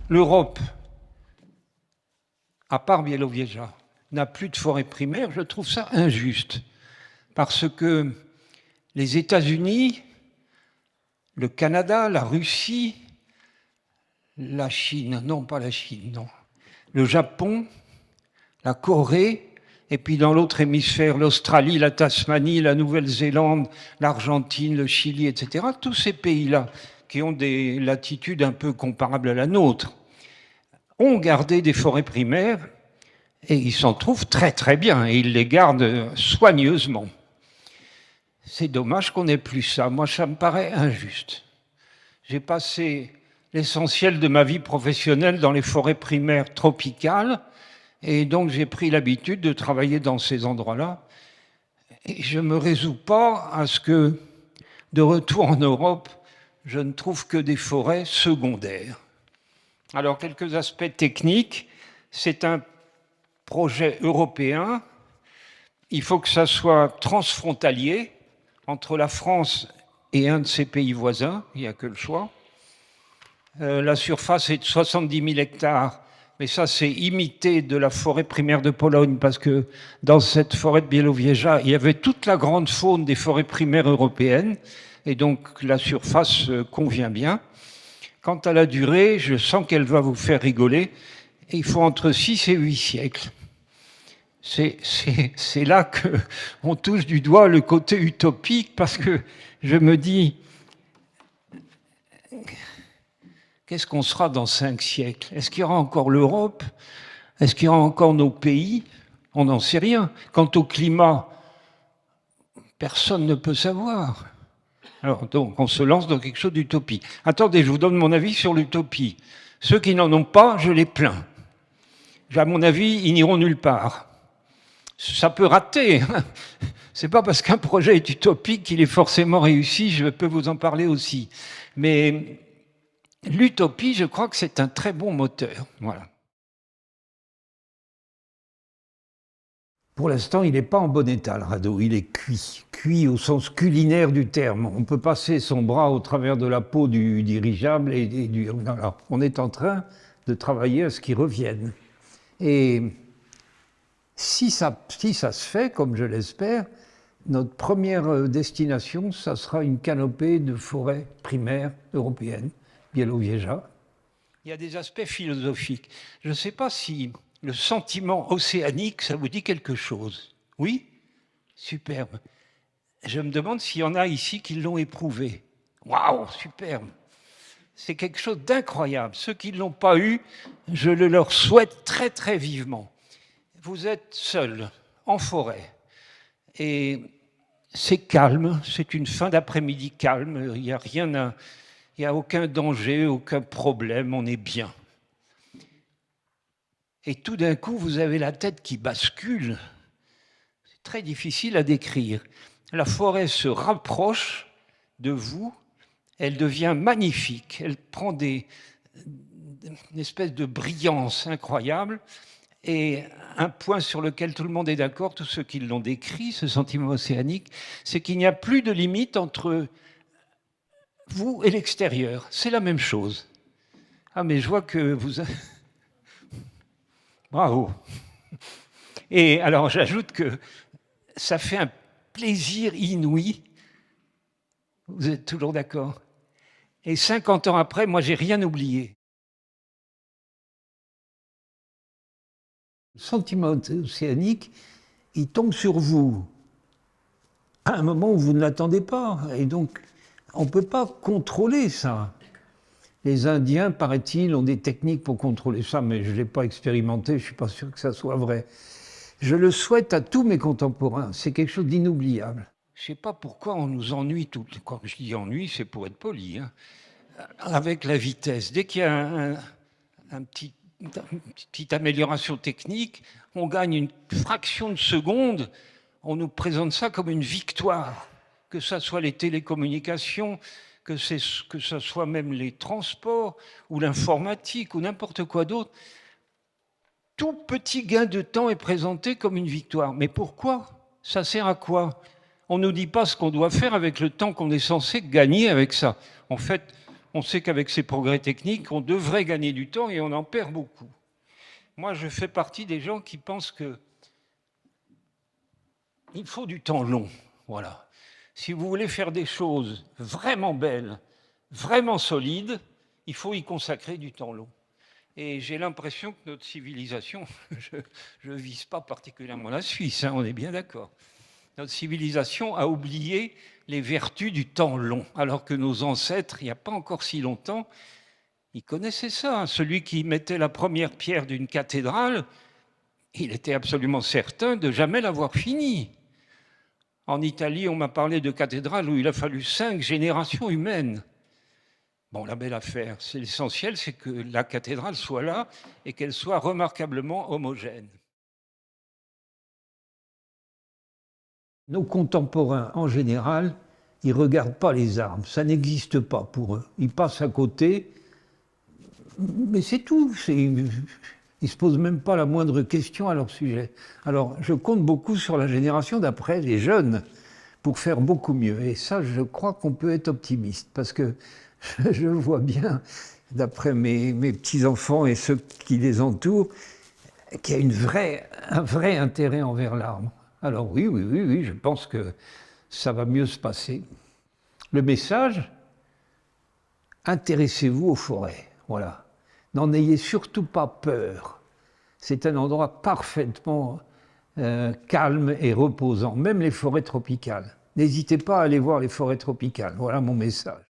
l'Europe, à part Biélowieża, n'a plus de forêt primaire, je trouve ça injuste. Parce que les États-Unis, le Canada, la Russie, la Chine, non pas la Chine, non, le Japon, la Corée, et puis dans l'autre hémisphère, l'Australie, la Tasmanie, la Nouvelle-Zélande, l'Argentine, le Chili, etc., tous ces pays-là qui ont des latitudes un peu comparables à la nôtre, ont gardé des forêts primaires et ils s'en trouvent très très bien et ils les gardent soigneusement. C'est dommage qu'on n'ait plus ça. Moi, ça me paraît injuste. J'ai passé l'essentiel de ma vie professionnelle dans les forêts primaires tropicales et donc j'ai pris l'habitude de travailler dans ces endroits-là. Et je ne me résous pas à ce que, de retour en Europe, je ne trouve que des forêts secondaires. Alors, quelques aspects techniques. C'est un projet européen. Il faut que ça soit transfrontalier entre la France et un de ses pays voisins. Il n'y a que le choix. La surface est de 70 000 hectares. Mais ça, c'est imité de la forêt primaire de Pologne, parce que dans cette forêt de Biélowieża, il y avait toute la grande faune des forêts primaires européennes, et donc la surface convient bien. Quant à la durée, je sens qu'elle va vous faire rigoler, et il faut entre 6 et 8 siècles. C'est là qu'on touche du doigt le côté utopique, parce que je me dis, qu'est-ce qu'on sera dans 5 siècles? Est-ce qu'il y aura encore l'Europe? Est-ce qu'il y aura encore nos pays? On n'en sait rien. Quant au climat, personne ne peut savoir. Alors, donc, on se lance dans quelque chose d'utopie. Attendez, je vous donne mon avis sur l'utopie. Ceux qui n'en ont pas, je les plains. À mon avis, ils n'iront nulle part. Ça peut rater. C'est pas parce qu'un projet est utopique qu'il est forcément réussi, je peux vous en parler aussi. Mais l'utopie, je crois que c'est un très bon moteur. Voilà. Pour l'instant, il n'est pas en bon état, le radeau. Il est cuit. Cuit au sens culinaire du terme. On peut passer son bras au travers de la peau du dirigeable et du... Alors, on est en train de travailler à ce qu'il revienne. Et si ça se fait, comme je l'espère, notre première destination, ça sera une canopée de forêts primaires européennes, Biélowieża. Il y a des aspects philosophiques. Je ne sais pas si le sentiment océanique, ça vous dit quelque chose. Oui? Superbe. Je me demande s'il y en a ici qui l'ont éprouvé. Waouh, superbe. C'est quelque chose d'incroyable. Ceux qui ne l'ont pas eu, je le leur souhaite très très vivement. Vous êtes seul, en forêt, et c'est calme, c'est une fin d'après-midi calme, il n'y a rien à... Il n'y a aucun danger, aucun problème, on est bien. Et tout d'un coup, vous avez la tête qui bascule. C'est très difficile à décrire. La forêt se rapproche de vous, elle devient magnifique, elle prend une espèce de brillance incroyable. Et un point sur lequel tout le monde est d'accord, tous ceux qui l'ont décrit, ce sentiment océanique, c'est qu'il n'y a plus de limite entre vous et l'extérieur. C'est la même chose. Ah, mais je vois que vous... Bravo. Et alors, j'ajoute que ça fait un plaisir inouï. Vous êtes toujours d'accord? Et 50 ans après, moi, j'ai rien oublié. Le sentiment océanique, il tombe sur vous à un moment où vous ne l'attendez pas. Et donc, on ne peut pas contrôler ça. Les Indiens, paraît-il, ont des techniques pour contrôler ça, mais je ne l'ai pas expérimenté, je ne suis pas sûr que ça soit vrai. Je le souhaite à tous mes contemporains, c'est quelque chose d'inoubliable. Je ne sais pas pourquoi on nous ennuie tout. Quand je dis ennui, c'est pour être poli, hein. Avec la vitesse. Dès qu'il y a une petite amélioration technique, on gagne une fraction de seconde, on nous présente ça comme une victoire. Que ce soit les télécommunications, que ce soit même les transports, ou l'informatique, ou n'importe quoi d'autre. Tout petit gain de temps est présenté comme une victoire. Mais pourquoi? Ça sert à quoi? On ne nous dit pas ce qu'on doit faire avec le temps qu'on est censé gagner avec ça. En fait, On sait qu'avec ces progrès techniques, on devrait gagner du temps et on en perd beaucoup. Moi, je fais partie des gens qui pensent qu'il faut du temps long. Voilà. Si vous voulez faire des choses vraiment belles, vraiment solides, il faut y consacrer du temps long. Et j'ai l'impression que notre civilisation, je ne vise pas particulièrement la Suisse, hein, on est bien d'accord, notre civilisation a oublié les vertus du temps long, alors que nos ancêtres, il n'y a pas encore si longtemps, ils connaissaient ça. Hein. Celui qui mettait la première pierre d'une cathédrale, il était absolument certain de jamais l'avoir finie. En Italie, on m'a parlé de cathédrales où il a fallu 5 générations humaines. Bon, la belle affaire, c'est l'essentiel, c'est que la cathédrale soit là et qu'elle soit remarquablement homogène. Nos contemporains, en général, ils ne regardent pas les armes, ça n'existe pas pour eux. Ils passent à côté, mais c'est tout. Ils ne se posent même pas la moindre question à leur sujet. Alors, je compte beaucoup sur la génération d'après, les jeunes, pour faire beaucoup mieux. Et ça, je crois qu'on peut être optimiste, parce que je vois bien, d'après mes petits-enfants et ceux qui les entourent, qu'il y a un vrai intérêt envers l'arme. Alors oui, je pense que ça va mieux se passer. Le message, intéressez-vous aux forêts, voilà. N'en ayez surtout pas peur. C'est un endroit parfaitement calme et reposant, même les forêts tropicales. N'hésitez pas à aller voir les forêts tropicales, voilà mon message.